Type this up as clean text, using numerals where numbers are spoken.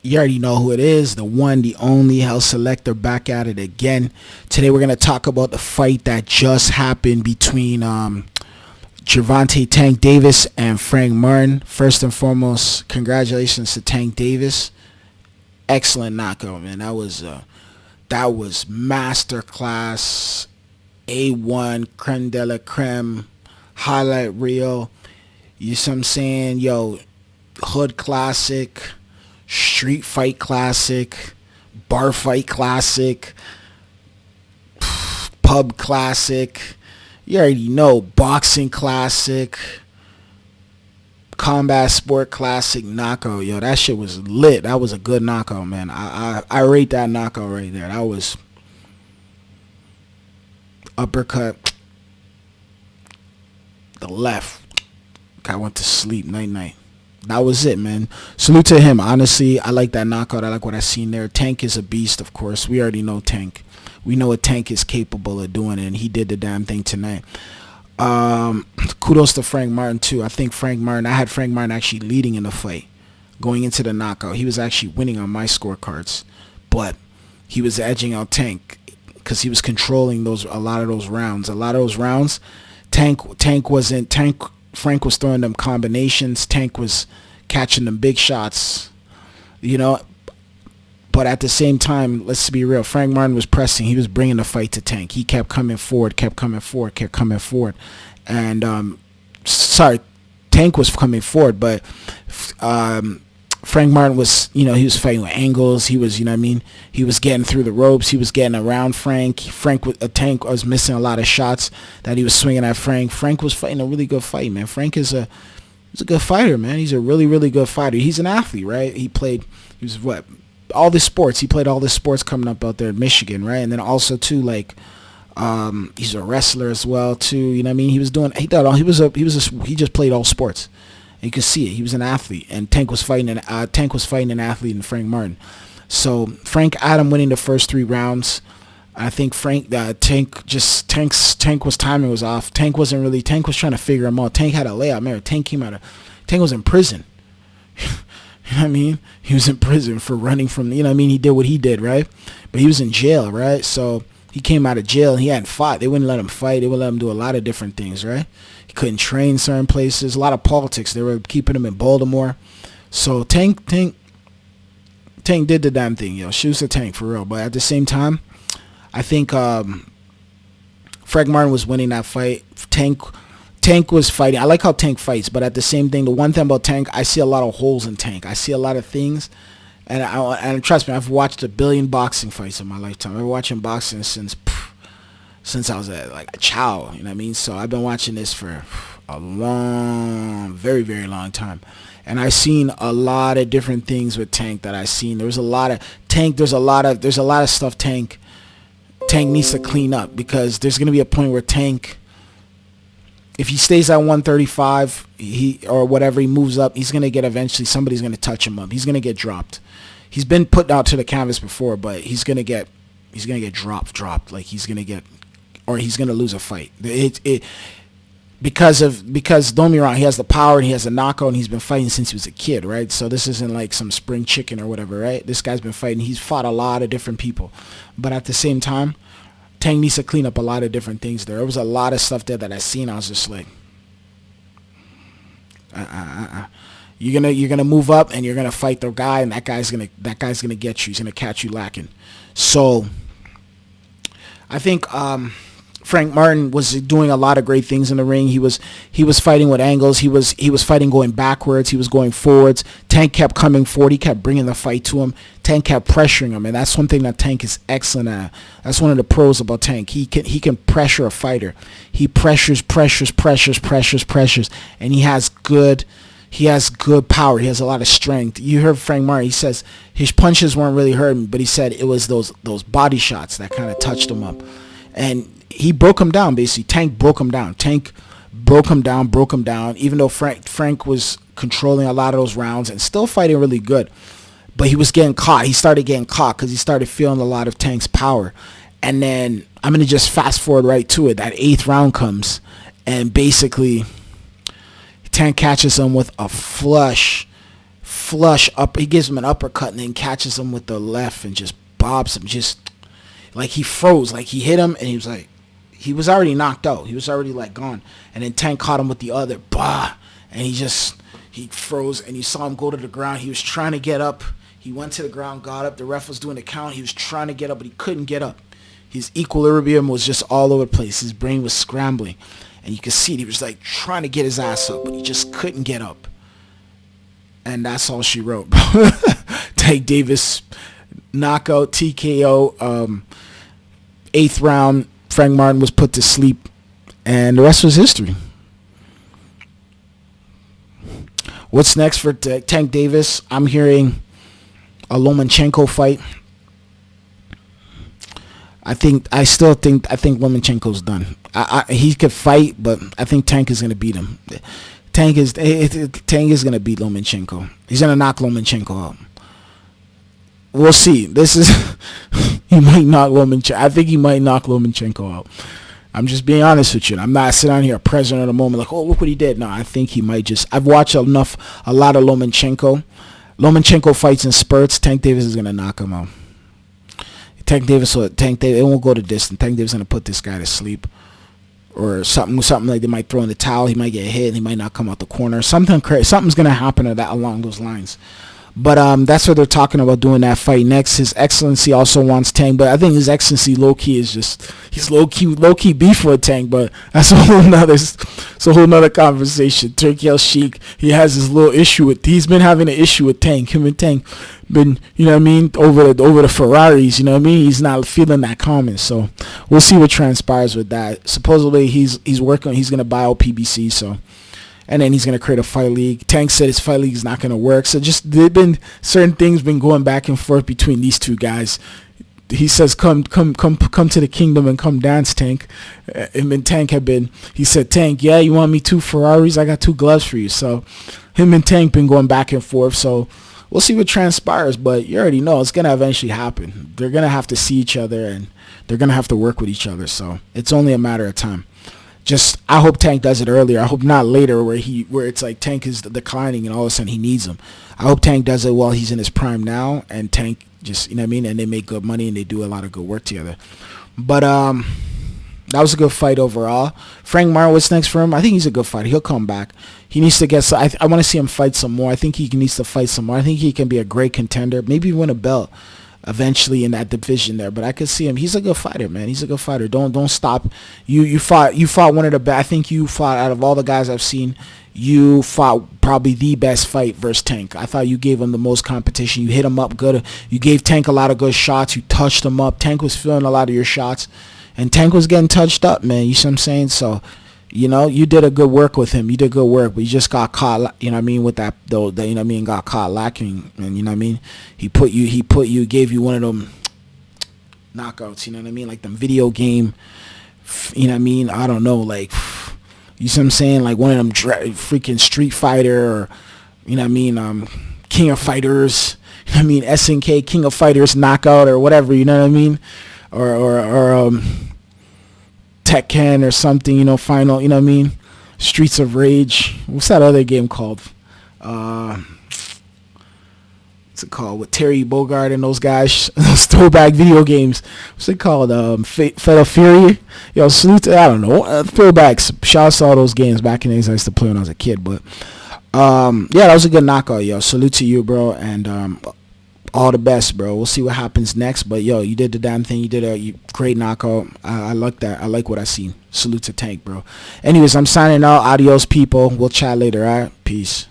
You already know who it is, the one, the only Hell Selector, back at it again. Today we're gonna talk about the fight that just happened between Gervonta Tank Davis and Frank Martin. First and foremost, congratulations to Tank Davis. Excellent knockout, man. That was masterclass, A1, creme de la creme, highlight reel. You see what I'm saying? Yo, hood classic, street fight classic, bar fight classic, pub classic. You already know, boxing classic, combat sport classic knockout. Yo, that shit was lit. That was a good knockout, man. I rate that knockout right there. That was uppercut, the left. Guy went to sleep. Night night. That was it, man. Salute to him. Honestly, I like that knockout. I like what I seen there. Tank is a beast, of course. We already know Tank. We know what Tank is capable of doing, and he did the damn thing tonight. Kudos to Frank Martin too. I had Frank Martin actually leading in the fight going into the knockout. He was actually winning on my scorecards, but he was edging out Tank because he was controlling a lot of those rounds. Frank was throwing them combinations. Tank was catching them big shots, you know. But at the same time, let's be real, Frank Martin was pressing. He was bringing the fight to Tank. He kept coming forward. And, Tank was coming forward, but Frank Martin was, he was fighting with angles. He was, he was getting through the ropes. He was getting around Frank. Tank was missing a lot of shots that he was swinging at Frank. Frank was fighting a really good fight, man. Frank is he's a good fighter, man. He's a really, really good fighter. He's an athlete, right? He played all the sports. He played all the sports coming up out there in Michigan, right? And then also too, he's a wrestler as well too. You know what I mean? He just played all sports. And you could see it. He was an athlete, and Tank was fighting an athlete in Frank Martin. So Frank Adam winning the first 3 rounds. I think Tank's timing was off. Tank was trying to figure him out. Tank had a layout. Man, Tank was in prison. You know what I mean? He was in prison for running from, you know what I mean? He did what he did, right? But he was in jail, right? So he came out of jail and he hadn't fought. They wouldn't let him fight. They wouldn't let him do a lot of different things, right? He couldn't train certain places. A lot of politics. They were keeping him in Baltimore. So Tank did the damn thing, yo. Shoes to Tank, for real. But at the same time, I think Frank Martin was winning that fight. Tank was fighting. I like how Tank fights, but at the same thing, the one thing about Tank, I see a lot of holes in Tank. I see a lot of things, and trust me, I've watched a billion boxing fights in my lifetime. I've been watching boxing since I was a child. You know what I mean? So I've been watching this for a very, very long time, and I've seen a lot of different things with Tank that I've seen. There's a lot of stuff Tank needs to clean up, because there's gonna be a point where Tank, if he stays at 135, he moves up, he's gonna get, eventually somebody's gonna touch him up. He's gonna get dropped. He's been put out to the canvas before, but he's gonna get dropped. Like he's gonna lose a fight. Because don't get me wrong, he has the power and he has the knockout, and he's been fighting since he was a kid, right? So this isn't like some spring chicken or whatever, right? This guy's been fighting. He's fought a lot of different people, but at the same time, Tank needs to clean up a lot of different things there. There was a lot of stuff there that I seen. I was just like, You're gonna move up and you're gonna fight the guy, and that guy's gonna get you. He's gonna catch you lacking. So I think Frank Martin was doing a lot of great things in the ring. He was fighting with angles. He was fighting going backwards. He was going forwards. Tank kept coming forward. He kept bringing the fight to him. Tank kept pressuring him, and that's one thing that Tank is excellent at. That's one of the pros about Tank. He can pressure a fighter. He pressures, and he has good power. He has a lot of strength. You heard Frank Martin. He says his punches weren't really hurting, but he said it was those body shots that kind of touched him up, and he broke him down. Basically, Tank broke him down. Even though Frank was controlling a lot of those rounds and still fighting really good, but he was getting caught. He started getting caught because he started feeling a lot of Tank's power. And then I'm gonna just fast forward right to it. That 8th round comes, and basically Tank catches him with a flush flush up. He gives him an uppercut and then catches him with the left and just bobs him. Just like he froze. Like he hit him and he was already knocked out. He was already like gone. And then Tank caught him with the other. Bah! And he froze and you saw him go to the ground. He was trying to get up. He went to the ground, got up. The ref was doing the count. He was trying to get up, but he couldn't get up. His equilibrium was just all over the place. His brain was scrambling. And you could see it. He was like trying to get his ass up, but he just couldn't get up. And that's all she wrote. Tank Davis, knockout, TKO, 8th round. Frank Martin was put to sleep. And the rest was history. What's next for Tank Davis? I'm hearing a Lomachenko fight. I think Lomachenko's done. He could fight, but I think Tank is gonna beat him. Tank is gonna beat Lomachenko. He's gonna knock Lomachenko out. We'll see. This is he might knock Lomachenko. I think he might knock Lomachenko out. I'm just being honest with you. I'm not sitting on here a president of the moment like, oh, look what he did. No, I think he might just. I've watched a lot of Lomachenko. Lomachenko fights in spurts. Tank Davis is gonna knock him out. Tank Davis, it won't go the distance. Tank Davis is gonna put this guy to sleep, or something like they might throw in the towel. He might get hit. And he might not come out the corner. Something crazy. Something's gonna happen to that along those lines. But that's what they're talking about doing that fight next. His Excellency also wants Tank, but I think His Excellency low key is just he's low key beef with Tank. But that's a whole nother conversation. Turkey El Sheik, he has his little issue with. He's been having an issue with Tank. Him and Tank been, you know what I mean, over the Ferraris. You know what I mean. He's not feeling that common. So we'll see what transpires with that. Supposedly he's working. He's gonna buy out PBC. So. And then he's going to create a fight league. Tank said his fight league is not going to work. So just certain things been going back and forth between these two guys. He says, come to the kingdom and come dance, Tank. Him and Tank he said, Tank, yeah, you want me 2 Ferraris? I got 2 gloves for you. So him and Tank been going back and forth. So we'll see what transpires. But you already know it's going to eventually happen. They're going to have to see each other and they're going to have to work with each other. So it's only a matter of time. Just I hope Tank does it earlier. I hope not later where it's like Tank is declining and all of a sudden he needs him. I hope Tank does it while he's in his prime now and Tank just, you know what I mean, and they make good money and they do a lot of good work together. But that was a good fight overall. Frank Martin, what's next for him? I think he's a good fighter. He'll come back. He needs to get I want to see him fight some more. I think he needs to fight some more. I think he can be a great contender. Maybe win a belt eventually in that division there, but I could see him. He's a good fighter, man. He's a good fighter. Don't stop. You fought one of the best. I think you fought out of all the guys I've seen. You fought probably the best fight versus Tank. I thought you gave him the most competition. You hit him up good. You gave Tank a lot of good shots. You touched him up. Tank was feeling a lot of your shots, and Tank was getting touched up, man. You see what I'm saying? So, you know, you did a good work with him. You did good work, but you just got caught, you know what I mean, with that, though, you know what I mean, got caught lacking, and you know what I mean, gave you one of them knockouts, you know what I mean, like them video game, you know what I mean, I don't know, like, you see what I'm saying, like one of them freaking Street Fighter, or, you know what I mean, King of Fighters, you know what I mean, SNK, King of Fighters knockout, or whatever, you know what I mean, or Tekken or something, you know, final, you know what I mean, Streets of Rage. What's that other game called? What's it called? With Terry Bogard and those guys, those throwback video games. What's it called? Fatal Fury. Yo, salute to, I don't know, throwbacks. Shouts to all those games back in the days I used to play when I was a kid. But yeah, that was a good knockout, yo. Salute to you, bro, and all the best, bro. We'll see what happens next, but yo, you did the damn thing. You did a great knockout. I like that. I like what I seen. Salute to Tank, bro. Anyways, I'm signing out. Adios, people. We'll chat later. All right, peace.